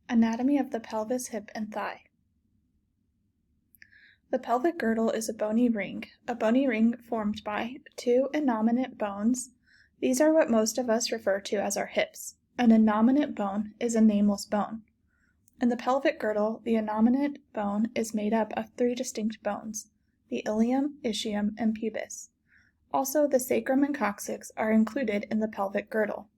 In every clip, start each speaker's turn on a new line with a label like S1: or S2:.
S1: Anatomy of the pelvis, hip, and thigh. The pelvic girdle is a bony ring formed by two innominate bones. These are what most of us refer to as our hips. An innominate bone is a nameless bone. In the pelvic girdle, the innominate bone is made up of three distinct bones, the ilium, ischium, and pubis. Also, the sacrum and coccyx are included in the pelvic girdle.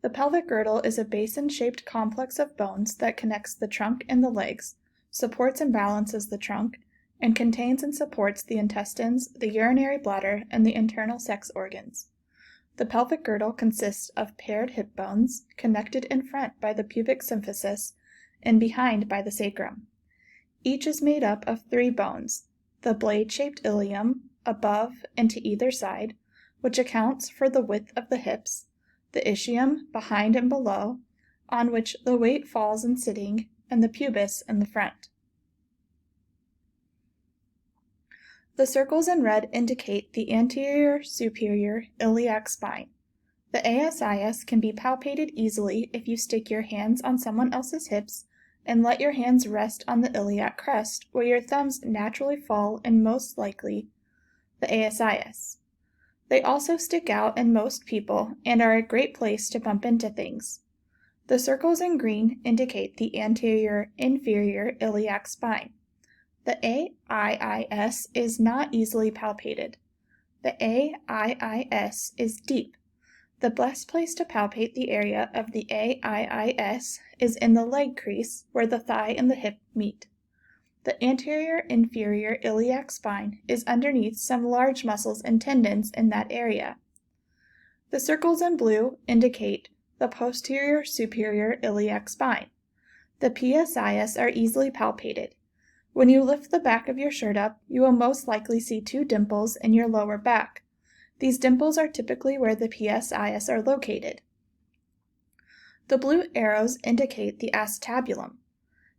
S1: The pelvic girdle is a basin-shaped complex of bones that connects the trunk and the legs, supports and balances the trunk, and contains and supports the intestines, the urinary bladder, and the internal sex organs. The pelvic girdle consists of paired hip bones, connected in front by the pubic symphysis and behind by the sacrum. Each is made up of three bones, the blade-shaped ilium, above and to either side, which accounts for the width of the hips, the ischium, behind and below, on which the weight falls in sitting, and the pubis in the front. The circles in red indicate the anterior superior iliac spine. The ASIS can be palpated easily if you stick your hands on someone else's hips and let your hands rest on the iliac crest, where your thumbs naturally fall in most likely the ASIS. They also stick out in most people and are a great place to bump into things. The circles in green indicate the anterior inferior iliac spine. The AIIS is not easily palpated. The AIIS is deep. The best place to palpate the area of the AIIS is in the leg crease where the thigh and the hip meet. The anterior inferior iliac spine is underneath some large muscles and tendons in that area. The circles in blue indicate the posterior superior iliac spine. The PSIS are easily palpated. When you lift the back of your shirt up, you will most likely see two dimples in your lower back. These dimples are typically where the PSIS are located. The blue arrows indicate the acetabulum.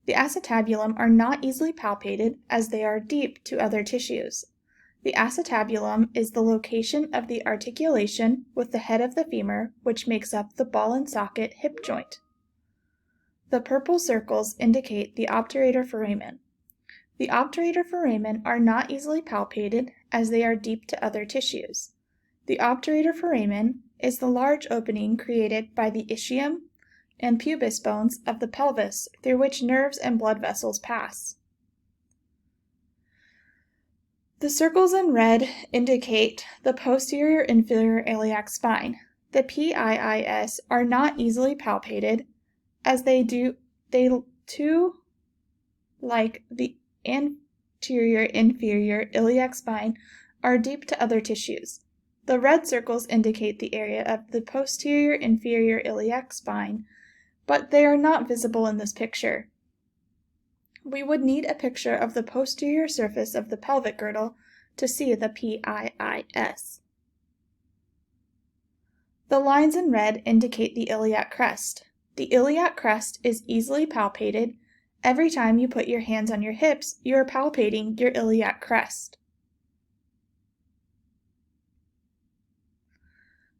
S1: The acetabulum are not easily palpated as they are deep to other tissues. The acetabulum is the location of the articulation with the head of the femur, which makes up the ball and socket hip joint. The purple circles indicate the obturator foramen. The obturator foramen are not easily palpated as they are deep to other tissues. The obturator foramen is the large opening created by the ischium and pubis bones of the pelvis through which nerves and blood vessels pass. The circles in red indicate the posterior inferior iliac spine. The PIIS are not easily palpated as they too, like the anterior inferior iliac spine, are deep to other tissues. The red circles indicate the area of the posterior inferior iliac spine, but they are not visible in this picture. We would need a picture of the posterior surface of the pelvic girdle to see the PIIS. The lines in red indicate the iliac crest. The iliac crest is easily palpated. Every time you put your hands on your hips, you are palpating your iliac crest.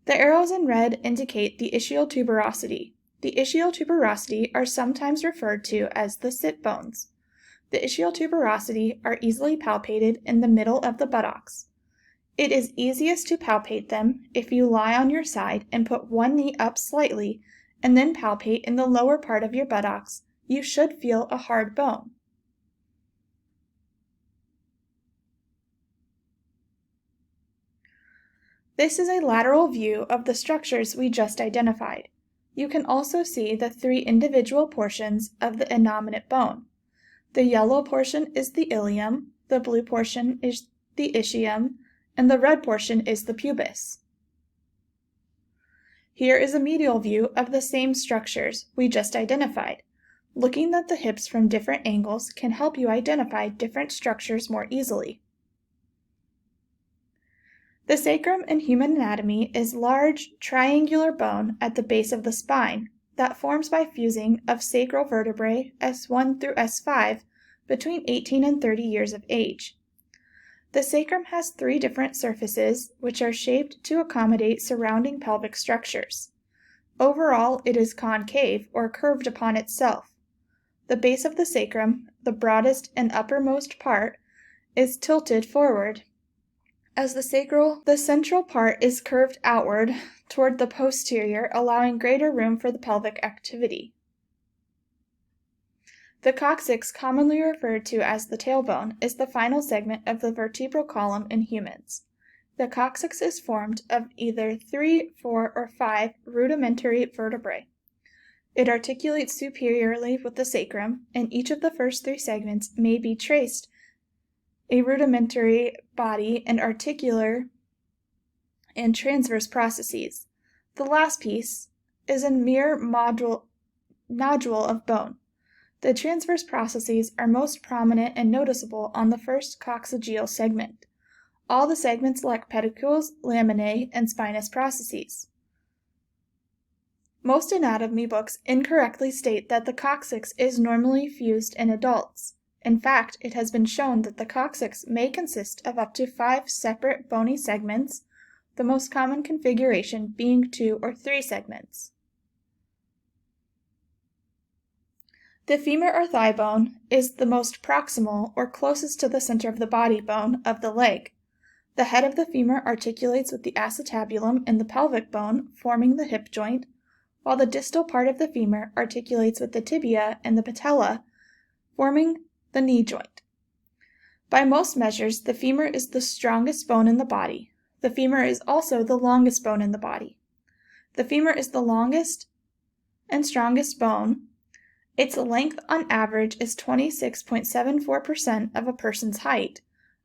S1: The arrows in red indicate the ischial tuberosity. The ischial tuberosity are sometimes referred to as the sit bones. The ischial tuberosity are easily palpated in the middle of the buttocks. It is easiest to palpate them if you lie on your side and put one knee up slightly and then palpate in the lower part of your buttocks. You should feel a hard bone. This is a lateral view of the structures we just identified. You can also see the three individual portions of the innominate bone. The yellow portion is the ilium, the blue portion is the ischium, and the red portion is the pubis. Here is a medial view of the same structures we just identified. Looking at the hips from different angles can help you identify different structures more easily. The sacrum in human anatomy is large, triangular bone at the base of the spine that forms by fusing of sacral vertebrae S1 through S5 between 18 and 30 years of age. The sacrum has three different surfaces which are shaped to accommodate surrounding pelvic structures. Overall, it is concave or curved upon itself. The base of the sacrum, the broadest and uppermost part, is tilted forward. As the central part is curved outward toward the posterior, allowing greater room for the pelvic activity. The coccyx, commonly referred to as the tailbone, is the final segment of the vertebral column in humans. The coccyx is formed of either 3, 4, or 5 rudimentary vertebrae. It articulates superiorly with the sacrum, and each of the first 3 segments may be traced a rudimentary body and articular and transverse processes. The last piece is a mere nodule of bone. The transverse processes are most prominent and noticeable on the first coccygeal segment. All the segments lack pedicles, laminae, and spinous processes. Most anatomy books incorrectly state that the coccyx is normally fused in adults. In fact, it has been shown that the coccyx may consist of up to 5 separate bony segments, the most common configuration being 2 or 3 segments. The femur or thigh bone is the most proximal or closest to the center of the body bone of the leg. The head of the femur articulates with the acetabulum and the pelvic bone, forming the hip joint, while the distal part of the femur articulates with the tibia and the patella, forming the knee joint. By most measures, the femur is the strongest bone in the body. The femur is also the longest bone in the body. The femur is the longest and strongest bone. Its length on average is 26.74% of a person's height,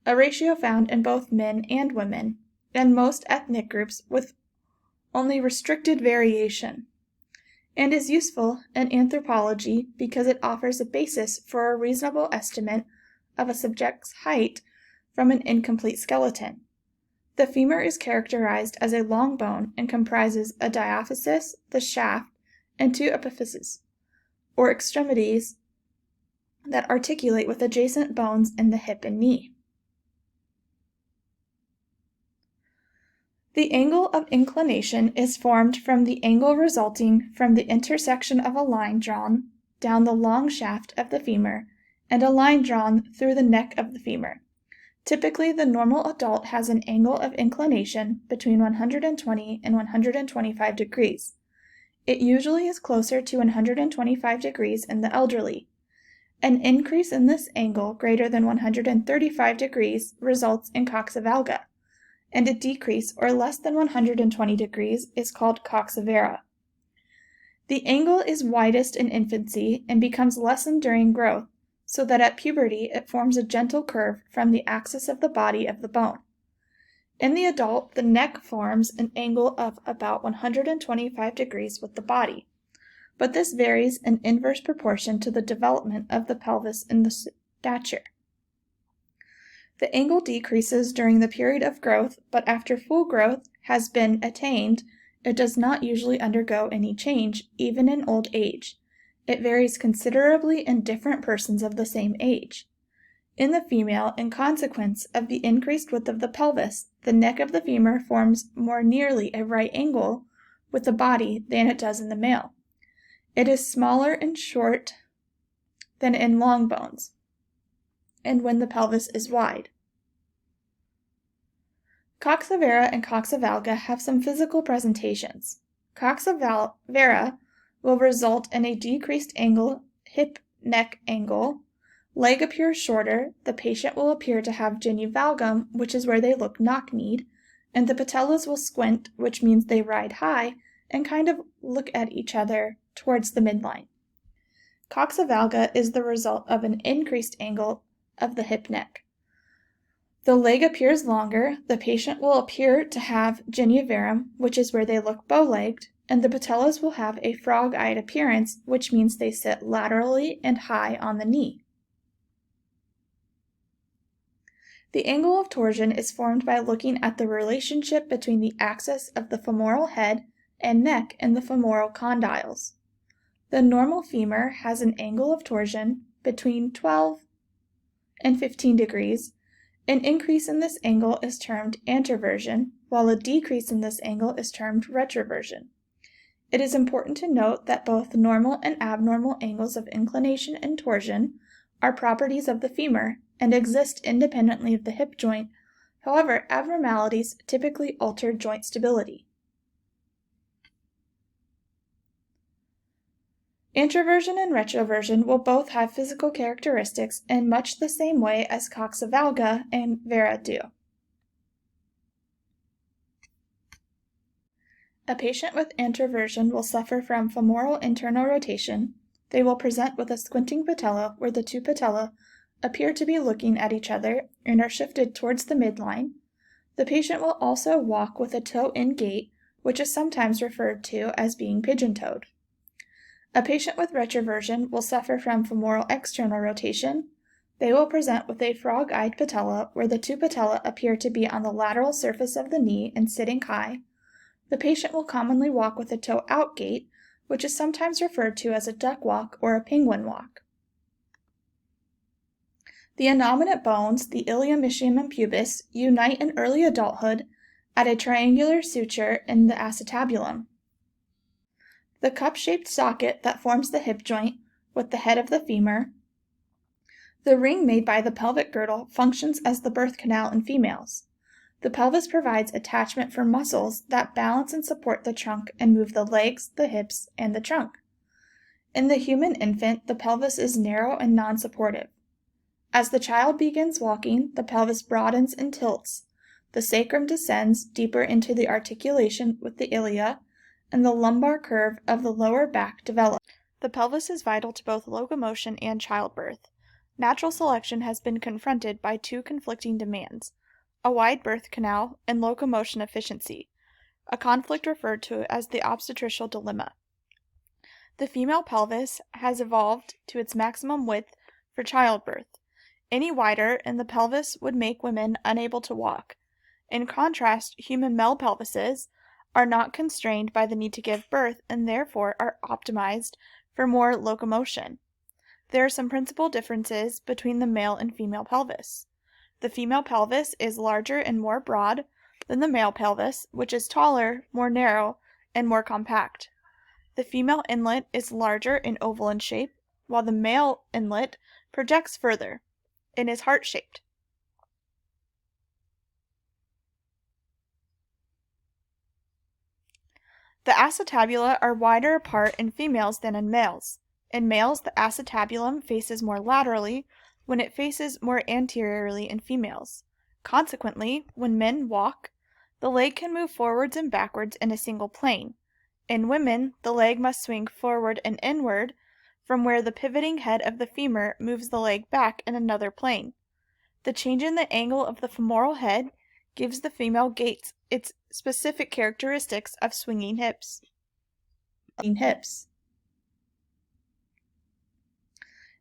S1: a ratio found in both men and women, and most ethnic groups with only restricted variation, and is useful in anthropology because it offers a basis for a reasonable estimate of a subject's height from an incomplete skeleton. The femur is characterized as a long bone and comprises a diaphysis, the shaft, and 2 epiphyses, or extremities that articulate with adjacent bones in the hip and knee. The angle of inclination is formed from the angle resulting from the intersection of a line drawn down the long shaft of the femur and a line drawn through the neck of the femur. Typically, the normal adult has an angle of inclination between 120 and 125 degrees. It usually is closer to 125 degrees in the elderly. An increase in this angle greater than 135 degrees results in coxavalga, and a decrease or less than 120 degrees is called coxavera. The angle is widest in infancy and becomes lessened during growth, so that at puberty it forms a gentle curve from the axis of the body of the bone. In the adult, the neck forms an angle of about 125 degrees with the body, but this varies in inverse proportion to the development of the pelvis and the stature. The angle decreases during the period of growth, but after full growth has been attained, it does not usually undergo any change, even in old age. It varies considerably in different persons of the same age. In the female, in consequence of the increased width of the pelvis, the neck of the femur forms more nearly a right angle with the body than it does in the male. It is smaller in short than in long bones, and when the pelvis is wide. Coxavera and coxavalga have some physical presentations. Coxavera will result in a decreased angle, hip-neck angle. Leg appears shorter, the patient will appear to have genivalgum, which is where they look knock-kneed, and the patellas will squint, which means they ride high, and kind of look at each other towards the midline. Coxavalga is the result of an increased angle of the hip-neck. The leg appears longer, the patient will appear to have geniverum, which is where they look bow-legged, and the patellas will have a frog-eyed appearance, which means they sit laterally and high on the knee. The angle of torsion is formed by looking at the relationship between the axis of the femoral head and neck and the femoral condyles. The normal femur has an angle of torsion between 12 and 15 degrees. An increase in this angle is termed anteversion, while a decrease in this angle is termed retroversion. It is important to note that both normal and abnormal angles of inclination and torsion are properties of the femur and exist independently of the hip joint. However, abnormalities typically alter joint stability. Anteroversion and retroversion will both have physical characteristics in much the same way as coxa valga and vera do. A patient with anteroversion will suffer from femoral internal rotation. They will present with a squinting patella where the two patella appear to be looking at each other and are shifted towards the midline. The patient will also walk with a toe-in gait, which is sometimes referred to as being pigeon-toed. A patient with retroversion will suffer from femoral external rotation. They will present with a frog-eyed patella where the two patella appear to be on the lateral surface of the knee and sitting high. The patient will commonly walk with a toe-out gait, which is sometimes referred to as a duck walk or a penguin walk. The innominate bones, the ilium, ischium, and pubis, unite in early adulthood at a triangular suture in the acetabulum. The cup-shaped socket that forms the hip joint with the head of the femur. The ring made by the pelvic girdle functions as the birth canal in females. The pelvis provides attachment for muscles that balance and support the trunk and move the legs, the hips, and the trunk. In the human infant, the pelvis is narrow and non-supportive. As the child begins walking, the pelvis broadens and tilts. The sacrum descends deeper into the articulation with the ilia, and the lumbar curve of the lower back develops. The pelvis is vital to both locomotion and childbirth. Natural selection has been confronted by two conflicting demands: a wide birth canal and locomotion efficiency, a conflict referred to as the obstetricial dilemma. The female pelvis has evolved to its maximum width for childbirth. Any wider and the pelvis would make women unable to walk. In contrast, human male pelvises are not constrained by the need to give birth and therefore are optimized for more locomotion. There are some principal differences between the male and female pelvis. The female pelvis is larger and more broad than the male pelvis, which is taller, more narrow, and more compact. The female inlet is larger and oval in shape, while the male inlet projects further and is heart-shaped. The acetabula are wider apart in females than in males. In males, the acetabulum faces more laterally when it faces more anteriorly in females. Consequently, when men walk, the leg can move forwards and backwards in a single plane. In women, the leg must swing forward and inward from where the pivoting head of the femur moves the leg back in another plane. The change in the angle of the femoral head gives the female gait its specific characteristics of swinging hips.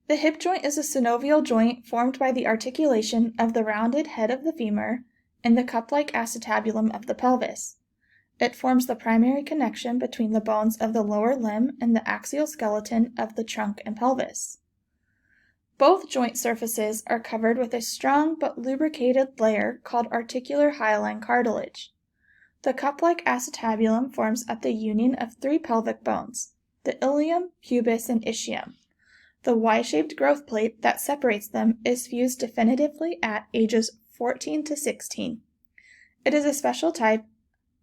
S1: The hip joint is a synovial joint formed by the articulation of the rounded head of the femur and the cup-like acetabulum of the pelvis. It forms the primary connection between the bones of the lower limb and the axial skeleton of the trunk and pelvis. Both joint surfaces are covered with a strong but lubricated layer called articular hyaline cartilage. The cup-like acetabulum forms at the union of three pelvic bones, the ilium, pubis, and ischium. The Y-shaped growth plate that separates them is fused definitively at ages 14 to 16. It is a special type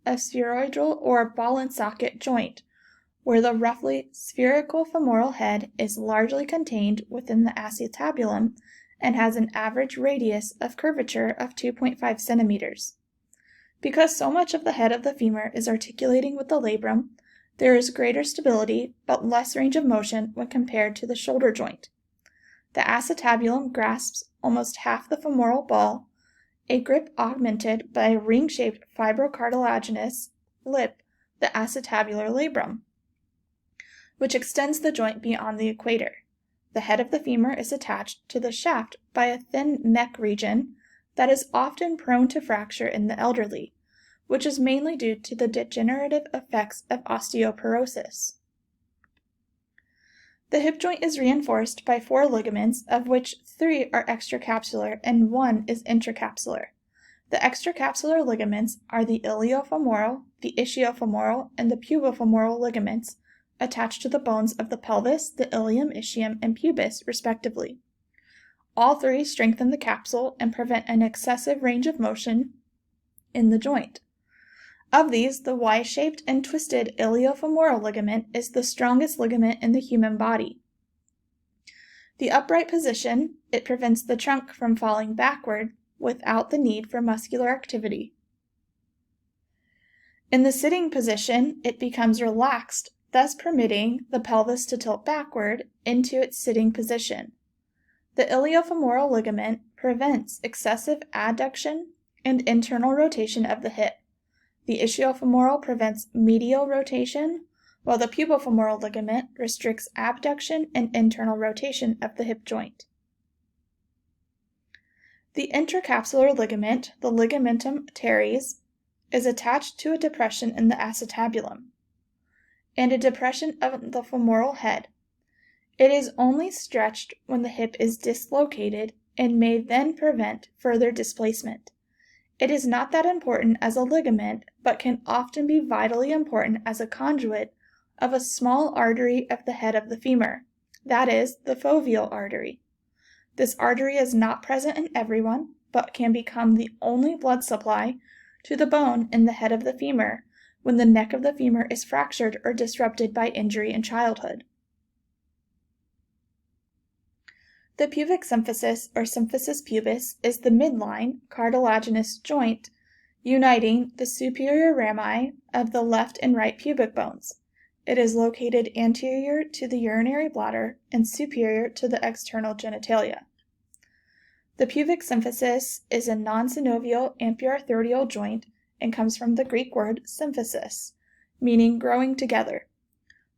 S1: of spheroidal or ball and socket joint, where the roughly spherical femoral head is largely contained within the acetabulum and has an average radius of curvature of 2.5 centimeters. Because so much of the head of the femur is articulating with the labrum, there is greater stability but less range of motion when compared to the shoulder joint. The acetabulum grasps almost half the femoral ball, a grip augmented by a ring-shaped fibrocartilaginous lip, the acetabular labrum, which extends the joint beyond the equator. The head of the femur is attached to the shaft by a thin neck region that is often prone to fracture in the elderly, which is mainly due to the degenerative effects of osteoporosis. The hip joint is reinforced by 4 ligaments, of which 3 are extracapsular and 1 is intracapsular. The extracapsular ligaments are the iliofemoral, the ischiofemoral, and the pubofemoral ligaments attached to the bones of the pelvis, the ilium, ischium, and pubis, respectively. All three strengthen the capsule and prevent an excessive range of motion in the joint. Of these, the Y-shaped and twisted iliofemoral ligament is the strongest ligament in the human body. The upright position, it prevents the trunk from falling backward without the need for muscular activity. In the sitting position, it becomes relaxed, thus permitting the pelvis to tilt backward into its sitting position. The iliofemoral ligament prevents excessive adduction and internal rotation of the hip. The ischiofemoral prevents medial rotation, while the pubofemoral ligament restricts abduction and internal rotation of the hip joint. The intracapsular ligament, the ligamentum teres, is attached to a depression in the acetabulum and a depression of the femoral head. It is only stretched when the hip is dislocated and may then prevent further displacement. It is not that important as a ligament, but can often be vitally important as a conduit of a small artery of the head of the femur, that is, the foveal artery. This artery is not present in everyone, but can become the only blood supply to the bone in the head of the femur when the neck of the femur is fractured or disrupted by injury in childhood. The pubic symphysis, or symphysis pubis, is the midline, cartilaginous joint uniting the superior rami of the left and right pubic bones. It is located anterior to the urinary bladder and superior to the external genitalia. The pubic symphysis is a non-synovial ampiarthodial joint and comes from the Greek word symphysis, meaning growing together.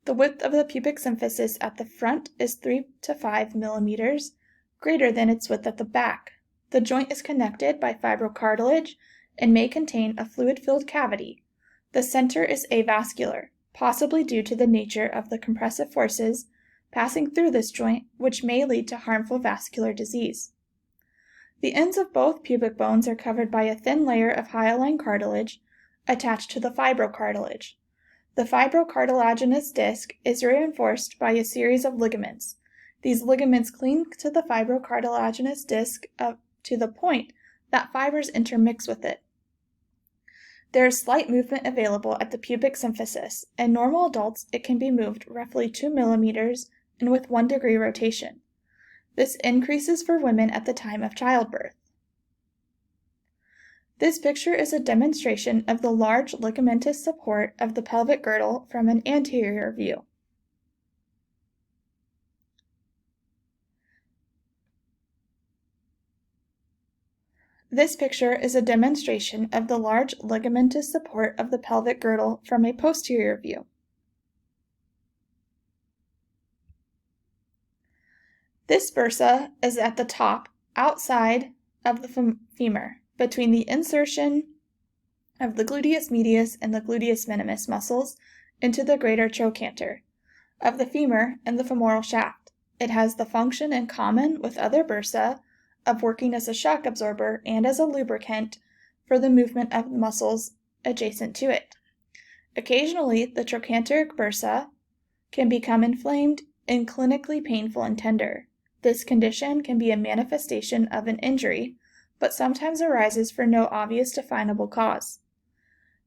S1: The width of the pubic symphysis at the front is 3 to 5 millimeters, greater than its width at the back. The joint is connected by fibrocartilage and may contain a fluid-filled cavity. The center is avascular, possibly due to the nature of the compressive forces passing through this joint, which may lead to harmful vascular disease. The ends of both pubic bones are covered by a thin layer of hyaline cartilage attached to the fibrocartilage. The fibrocartilaginous disc is reinforced by a series of ligaments. These ligaments cling to the fibrocartilaginous disc to the point that fibers intermix with it. There is slight movement available at the pubic symphysis. In normal adults, it can be moved roughly 2 millimeters and with 1 degree rotation. This increases for women at the time of childbirth. This picture is a demonstration of the large ligamentous support of the pelvic girdle from an anterior view. This picture is a demonstration of the large ligamentous support of the pelvic girdle from a posterior view. This bursa is at the top, outside of the femur, between the insertion of the gluteus medius and the gluteus minimus muscles into the greater trochanter of the femur and the femoral shaft. It has the function in common with other bursa of working as a shock absorber and as a lubricant for the movement of muscles adjacent to it. Occasionally, the trochanteric bursa can become inflamed and clinically painful and tender. This condition can be a manifestation of an injury, but sometimes arises for no obvious definable cause.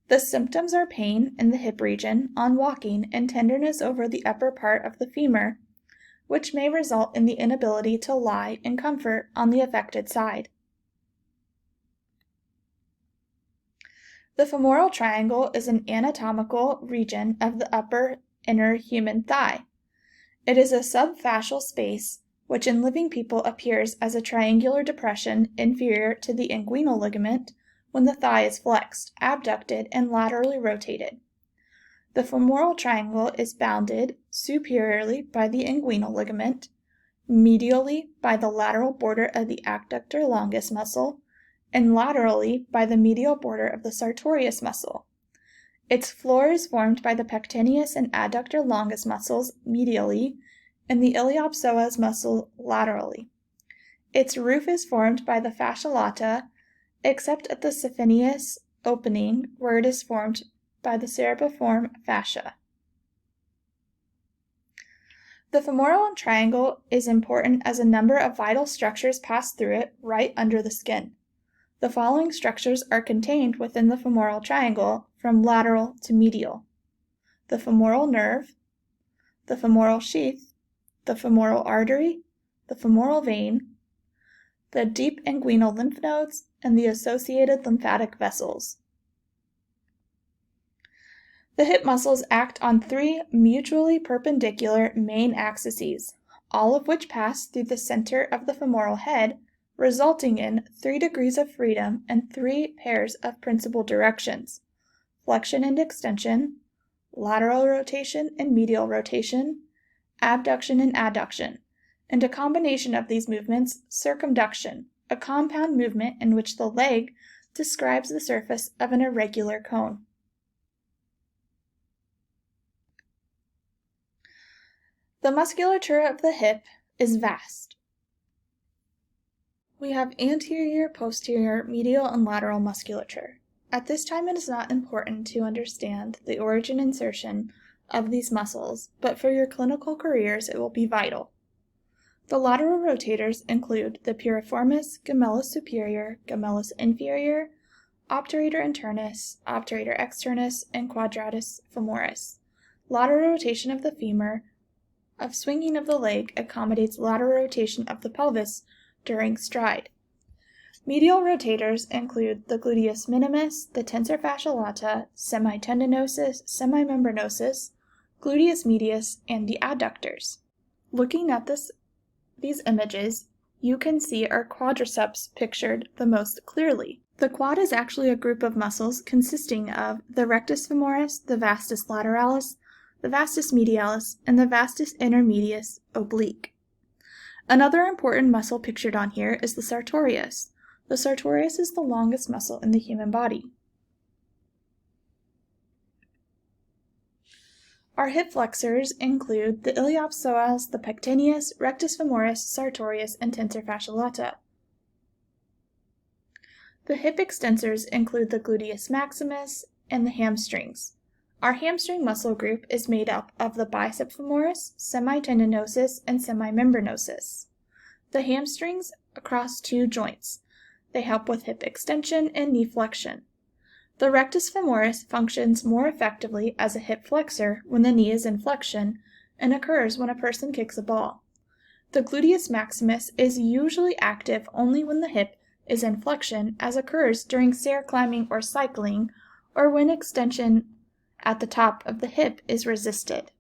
S1: The symptoms are pain in the hip region on walking and tenderness over the upper part of the femur, which may result in the inability to lie in comfort on the affected side. The femoral triangle is an anatomical region of the upper inner human thigh. It is a subfascial space which in living people appears as a triangular depression inferior to the inguinal ligament when the thigh is flexed, abducted, and laterally rotated. The femoral triangle is bounded superiorly by the inguinal ligament, medially by the lateral border of the adductor longus muscle, and laterally by the medial border of the sartorius muscle. Its floor is formed by the pectineus and adductor longus muscles medially and the iliopsoas muscle laterally. Its roof is formed by the fascia lata except at the saphenous opening where it is formed by the cerebriform fascia. The femoral triangle is important as a number of vital structures pass through it right under the skin. The following structures are contained within the femoral triangle from lateral to medial: the femoral nerve, the femoral sheath, the femoral artery, the femoral vein, the deep inguinal lymph nodes, and the associated lymphatic vessels. The hip muscles act on 3 mutually perpendicular main axes, all of which pass through the center of the femoral head, resulting in 3 degrees of freedom and 3 pairs of principal directions: flexion and extension, lateral rotation and medial rotation, abduction and adduction, and a combination of these movements, circumduction, a compound movement in which the leg describes the surface of an irregular cone. The musculature of the hip is vast. We have anterior, posterior, medial, and lateral musculature. At this time, it is not important to understand the origin and insertion of these muscles, but for your clinical careers it will be vital. The lateral rotators include the piriformis, gemellus superior, gemellus inferior, obturator internus, obturator externus, and quadratus femoris. Lateral rotation of the femur of swinging of the leg accommodates lateral rotation of the pelvis during stride. Medial rotators include the gluteus minimus, the tensor fascia lata, semitendinosus, semimembranosus, gluteus medius, and the adductors. Looking at these images, you can see our quadriceps pictured the most clearly. The quad is actually a group of muscles consisting of the rectus femoris, the vastus lateralis, the vastus medialis, and the vastus intermedius oblique. Another important muscle pictured on here is the sartorius. The sartorius is the longest muscle in the human body. Our hip flexors include the iliopsoas, the pectineus, rectus femoris, sartorius, and tensor fascia lata. The hip extensors include the gluteus maximus and the hamstrings. Our hamstring muscle group is made up of the bicep femoris, semitendinosus, and semimembranosus. The hamstrings across 2 joints. They help with hip extension and knee flexion. The rectus femoris functions more effectively as a hip flexor when the knee is in flexion and occurs when a person kicks a ball. The gluteus maximus is usually active only when the hip is in flexion, as occurs during stair climbing or cycling, or when extension at the top of the hip is resisted.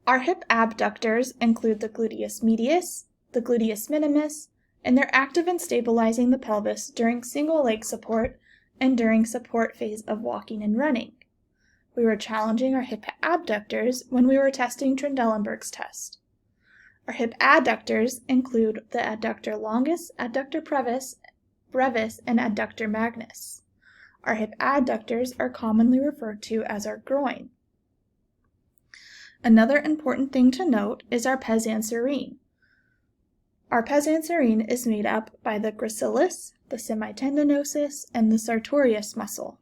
S1: Our hip abductors include the gluteus medius, the gluteus minimus, and they're active in stabilizing the pelvis during single leg support and during support phase of walking and running. We were challenging our hip abductors when we were testing Trendelenburg's test. Our hip adductors include the adductor longus, adductor brevis, and adductor magnus. Our hip adductors are commonly referred to as our groin. Another important thing to note is our pes anserine. Our pes anserine is made up by the gracilis, the semitendinosus, and the sartorius muscle.